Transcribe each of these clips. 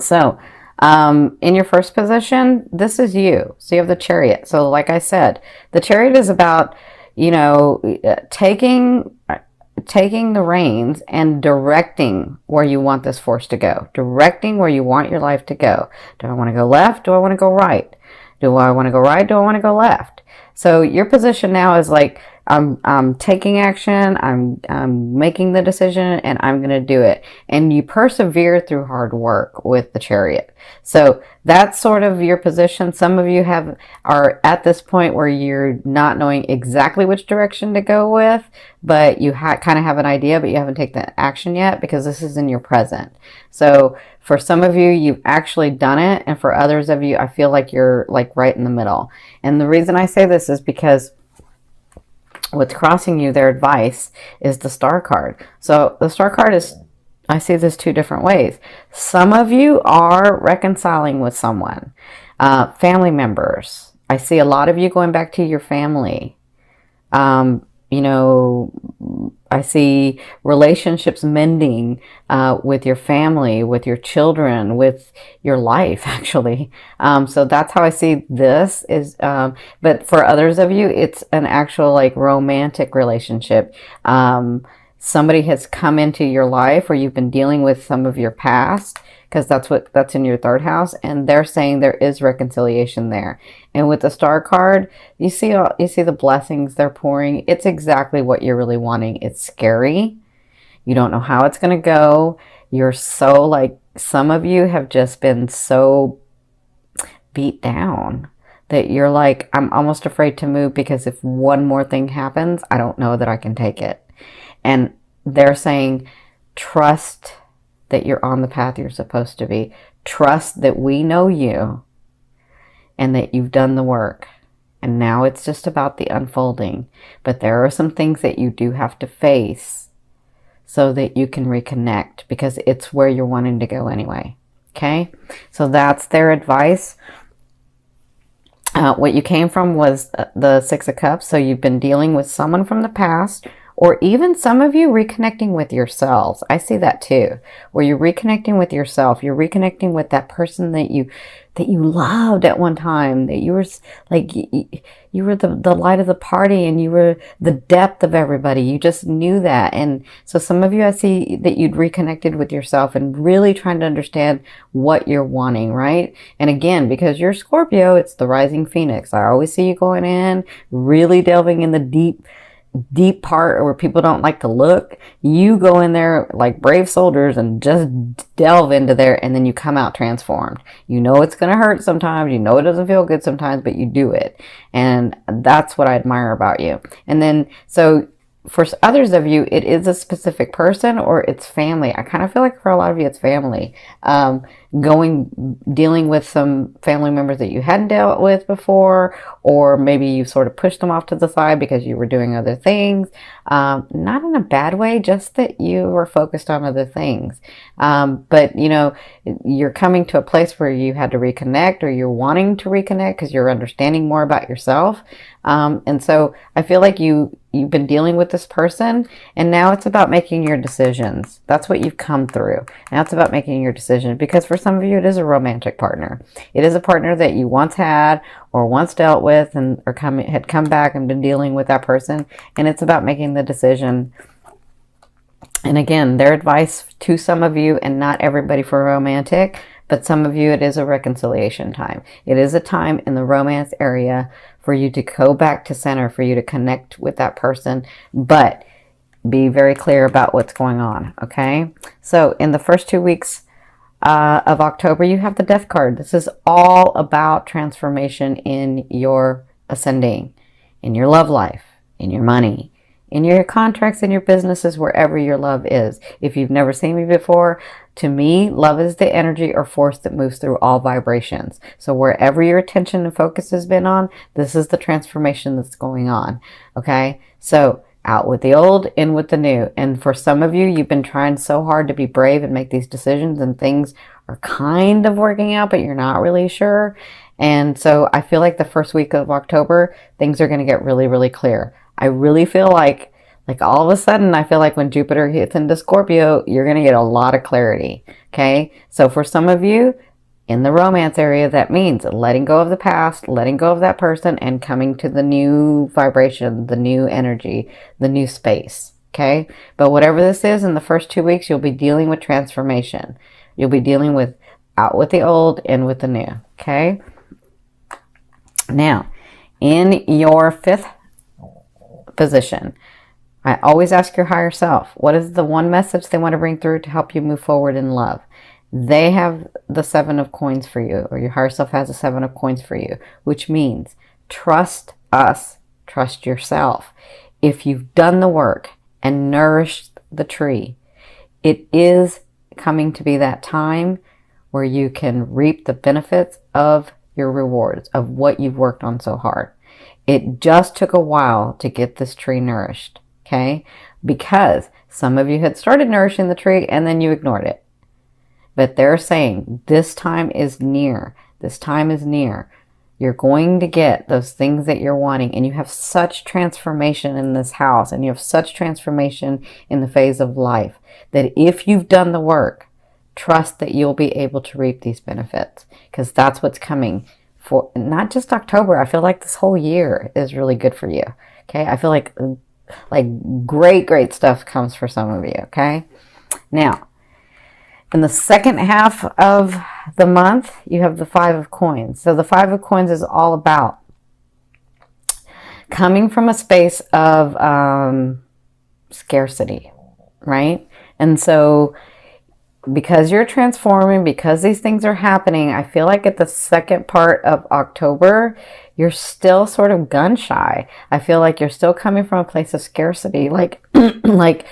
So, in your first position, this is you. So you have the Chariot. So, like I said, the Chariot is about, taking the reins and directing where you want this force to go, directing where you want your life to go. Do I want to go left? Do I want to go right? Do I want to go right? Do I want to go left? So your position now is like, I'm taking action, I'm making the decision, and I'm going to do it. And you persevere through hard work with the Chariot. So that's sort of your position. Some of you are at this point where you're not knowing exactly which direction to go with, but you kind of have an idea, but you haven't taken the action yet because this is in your present. So for some of you, you've actually done it, and for others of you, I feel like you're like right in the middle. And the reason I say this is because what's crossing you, their advice, is the Star card. So the Star card is, I see this two different ways. Some of you are reconciling with someone, family members. I see a lot of you going back to your family. I see relationships mending with your family, with your children, with your life, actually. So that's how I see this is, but for others of you, it's an actual like romantic relationship. Somebody has come into your life, or you've been dealing with some of your past, because that's in your third house, and they're saying there is reconciliation there. And with the Star card, you see the blessings they're pouring. It's exactly what you're really wanting. It's scary. You don't know how it's going to go. You're so like, some of you have just been so beat down that you're like, I'm almost afraid to move because if one more thing happens, I don't know that I can take it. And they're saying, trust that you're on the path you're supposed to be. Trust that we know you and that you've done the work. And now it's just about the unfolding. But there are some things that you do have to face so that you can reconnect, because it's where you're wanting to go anyway. Okay? So that's their advice. What you came from was the Six of Cups. So you've been dealing with someone from the past, or even some of you reconnecting with yourselves. I see that too, where you're reconnecting with yourself. You're reconnecting with that person that you loved at one time, that you were like, you were the light of the party, and you were the depth of everybody. You just knew that. And so some of you, I see that you'd reconnected with yourself and really trying to understand what you're wanting, right? And again, because you're Scorpio, it's the rising phoenix. I always see you going in, really delving in the deep part where people don't like to look. You go in there like brave soldiers and just delve into there, and then you come out transformed. You know it's going to hurt sometimes, you know it doesn't feel good sometimes, but you do it. And that's what I admire about you. And then so for others of you, it is a specific person or it's family. I kind of feel like for a lot of you, it's family. Dealing with some family members that you hadn't dealt with before, or maybe you sort of pushed them off to the side because you were doing other things. Not in a bad way, just that you were focused on other things. But you're coming to a place where you had to reconnect, or you're wanting to reconnect because you're understanding more about yourself. And so I feel like you've been dealing with this person, and now it's about making your decisions. That's what you've come through. Now it's about making your decision, because for some of you, it is a romantic partner. It is a partner that you once had or once dealt with, and had come back and been dealing with that person. And it's about making the decision. And again, their advice to some of you, and not everybody for romantic, but some of you, it is a reconciliation time. It is a time in the romance area for you to go back to center, for you to connect with that person, but be very clear about what's going on, okay? So in the first 2 weeks of October, you have the Death card. This is all about transformation in your ascending, in your love life, in your money, in your contracts, in your businesses, wherever your love is. If you've never seen me before, to me, love is the energy or force that moves through all vibrations. So wherever your attention and focus has been on, this is the transformation that's going on. Okay? So out with the old, in with the new. And for some of you, you've been trying so hard to be brave and make these decisions, and things are kind of working out, but you're not really sure. And so I feel like the first week of October, things are going to get really, really clear. I really feel like Like all of a sudden, I feel like when Jupiter hits into Scorpio, you're going to get a lot of clarity. Okay. So for some of you in the romance area, that means letting go of the past, letting go of that person, and coming to the new vibration, the new energy, the new space. Okay. But whatever this is, in the first 2 weeks, you'll be dealing with transformation. You'll be dealing with out with the old, in with the new. Okay. Now, in your 5th position, I always ask your higher self, what is the one message they want to bring through to help you move forward in love? They have the 7 of coins for you, or your higher self has the 7 of coins for you, which means trust us, trust yourself. If you've done the work and nourished the tree, it is coming to be that time where you can reap the benefits of your rewards, of what you've worked on so hard. It just took a while to get this tree nourished. Okay, because some of you had started nourishing the tree and then you ignored it. But they're saying this time is near. This time is near. You're going to get those things that you're wanting, and you have such transformation in this house, and you have such transformation in the phase of life that if you've done the work, trust that you'll be able to reap these benefits, because that's what's coming for not just October. I feel like this whole year is really good for you. Okay, I feel like great stuff comes for some of you. Okay, now in the second half of the month, you have the 5 of coins. So the 5 of coins is all about coming from a space of scarcity, right? And so because you're transforming, because these things are happening, I feel like at the second part of October, you're still sort of gun shy. I feel like you're still coming from a place of scarcity, like, like,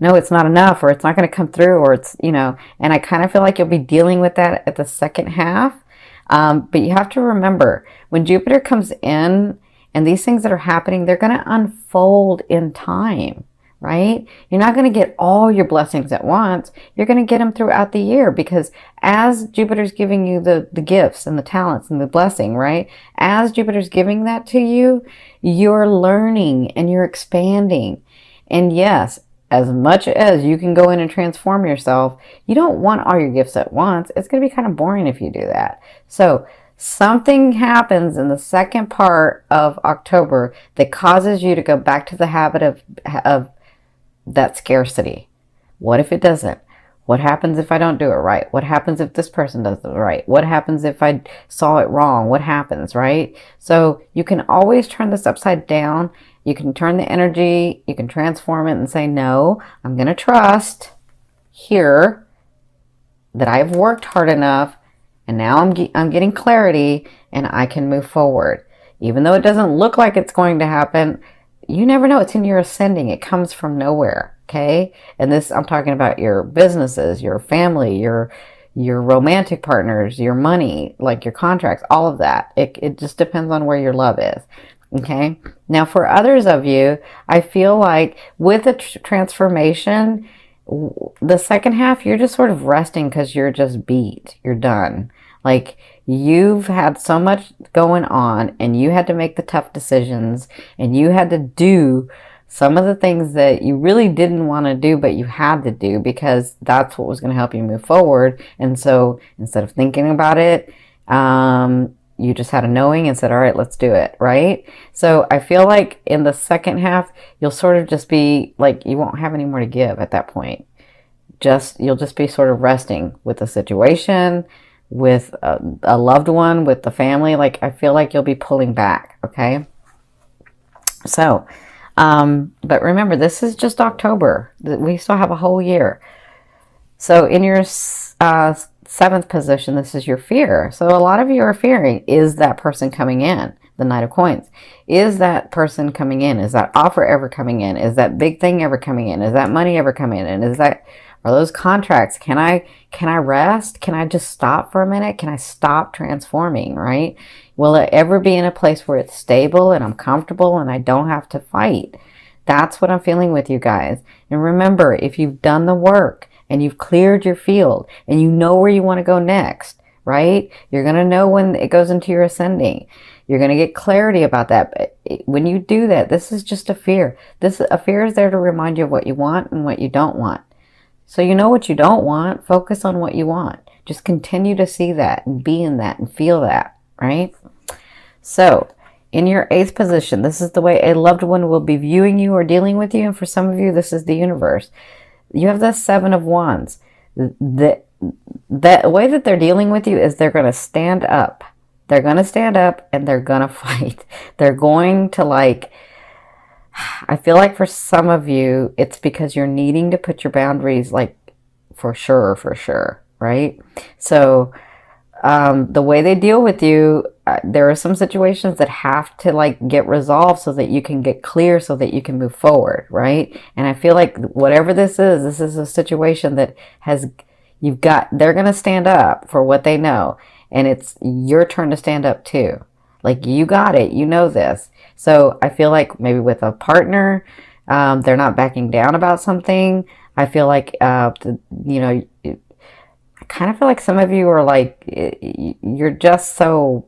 no, it's not enough, or it's not going to come through, or it's, you know, and I kind of feel like you'll be dealing with that at the second half. But you have to remember, when Jupiter comes in and these things that are happening, they're going to unfold in time. Right? You're not going to get all your blessings at once. You're going to get them throughout the year, because as Jupiter's giving you the gifts and the talents and the blessing, right? As Jupiter's giving that to you, you're learning and you're expanding. And yes, as much as you can go in and transform yourself, you don't want all your gifts at once. It's going to be kind of boring if you do that. So something happens in the second part of October that causes you to go back to the habit of that scarcity. What if it doesn't? What happens if I don't do it right? What happens if this person does it right? What happens if I saw it wrong? What happens, right? So you can always turn this upside down. You can turn the energy, you can transform it and say, no, I'm going to trust here that I've worked hard enough, and now I'm getting clarity, and I can move forward. Even though it doesn't look like it's going to happen, you never know. It's in your ascending. It comes from nowhere. Okay. And this, I'm talking about your businesses, your family, your romantic partners, your money, like your contracts, all of that. It just depends on where your love is. Okay. Now for others of you, I feel like with a transformation, the second half, you're just sort of resting because you're just beat. You're done. Like, you've had so much going on, and you had to make the tough decisions, and you had to do some of the things that you really didn't want to do, but you had to do because that's what was going to help you move forward. And so instead of thinking about it, you just had a knowing and said, all right, let's do it. Right? So I feel like in the second half, you'll sort of just be like, you won't have any more to give at that point. You'll just be sort of resting with the situation, with a loved one, with the family. Like, I feel like you'll be pulling back. Okay. So, but remember, this is just October. We still have a whole year. So in your 7th position, this is your fear. So a lot of you are fearing, is that person coming in? The Knight of Coins. Is that person coming in? Is that offer ever coming in? Is that big thing ever coming in? Is that money ever coming in? And are those contracts? Can I rest? Can I just stop for a minute? Can I stop transforming, right? Will it ever be in a place where it's stable and I'm comfortable and I don't have to fight? That's what I'm feeling with you guys. And remember, if you've done the work and you've cleared your field and you know where you want to go next, right? You're going to know when it goes into your ascending. You're going to get clarity about that. But when you do that, this is just a fear. A fear is there to remind you of what you want and what you don't want. So you know what you don't want. Focus on what you want. Just continue to see that and be in that and feel that, right? So in your 8th position, this is the way a loved one will be viewing you or dealing with you. And for some of you, this is the universe. You have the 7 of Wands. The way that they're dealing with you is they're going to stand up. They're going to stand up and they're going to fight. They're going to I feel like for some of you, it's because you're needing to put your boundaries for sure, right? So the way they deal with you, there are some situations that have to get resolved so that you can get clear, so that you can move forward, right? And I feel like whatever this is a situation that they're going to stand up for what they know. And it's your turn to stand up too. You got it. You know this. So I feel like maybe with a partner, they're not backing down about something. I feel like, I kind of feel like some of you are you're just so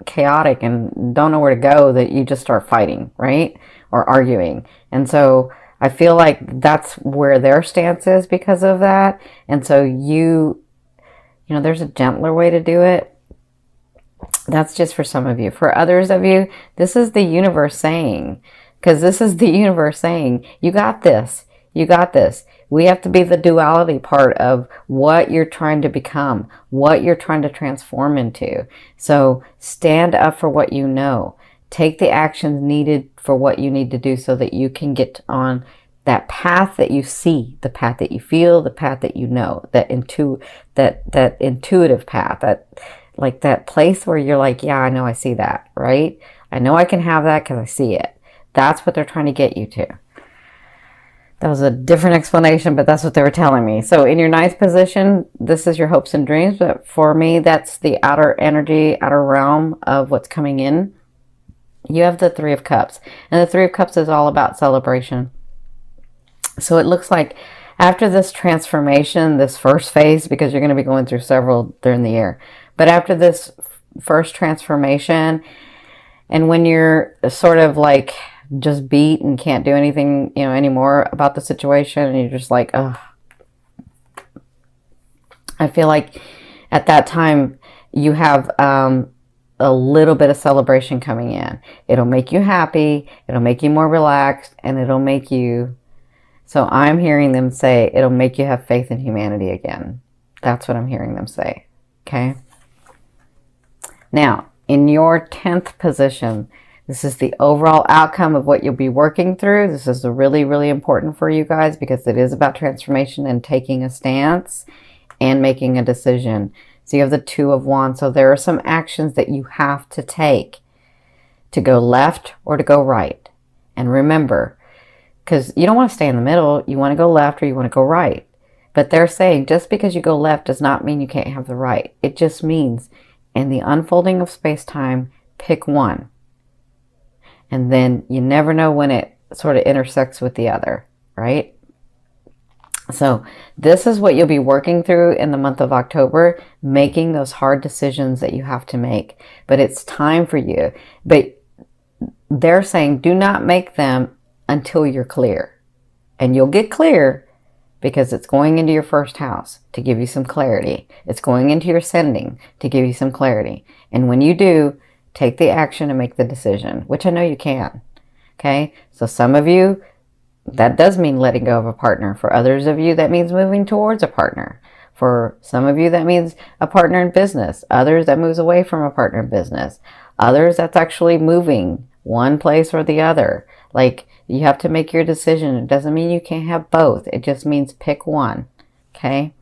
chaotic and don't know where to go that you just start fighting, right? Or arguing. And so I feel like that's where their stance is because of that. And so there's a gentler way to do it. That's just for some of you. For others of you, this is the universe saying, because this is the universe saying, you got this. You got this. We have to be the duality part of what you're trying to become, what you're trying to transform into. So stand up for what you know. Take the actions needed for what you need to do so that you can get on that path that you see, the path that you feel, the path that you know, that intuitive path, that place where you're yeah, I know I see that, right? I know I can have that because I see it. That's what they're trying to get you to. That was a different explanation, but that's what they were telling me. So in your 9th position, this is your hopes and dreams. But for me, that's the outer energy, outer realm of what's coming in. You have the 3 of Cups. And the 3 of Cups is all about celebration. So it looks like after this transformation, this first phase, because you're going to be going through several during the year. But after this first transformation, and when you're sort of just beat and can't do anything, anymore about the situation, and you're just ugh. I feel like at that time you have a little bit of celebration coming in. It'll make you happy, it'll make you more relaxed, and it'll make you, so I'm hearing them say, it'll make you have faith in humanity again. That's what I'm hearing them say. Okay? Now, in your 10th position, this is the overall outcome of what you'll be working through. This is really, really important for you guys because it is about transformation and taking a stance and making a decision. So you have the 2 of Wands. So there are some actions that you have to take to go left or to go right. And remember, because you don't want to stay in the middle. You want to go left or you want to go right. But they're saying just because you go left does not mean you can't have the right. It just means in the unfolding of space-time, pick one. And then you never know when it sort of intersects with the other, right? So this is what you'll be working through in the month of October, making those hard decisions that you have to make. But it's time for you. But they're saying do not make them until you're clear. And you'll get clear because it's going into your first house to give you some clarity. It's going into your ascending to give you some clarity. And when you do, take the action and make the decision, which I know you can. Okay? So some of you, that does mean letting go of a partner. For others of you, that means moving towards a partner. For some of you, that means a partner in business. Others, that moves away from a partner in business. Others, that's actually moving one place or the other. Like, you have to make your decision. It doesn't mean you can't have both. It just means pick one. Okay?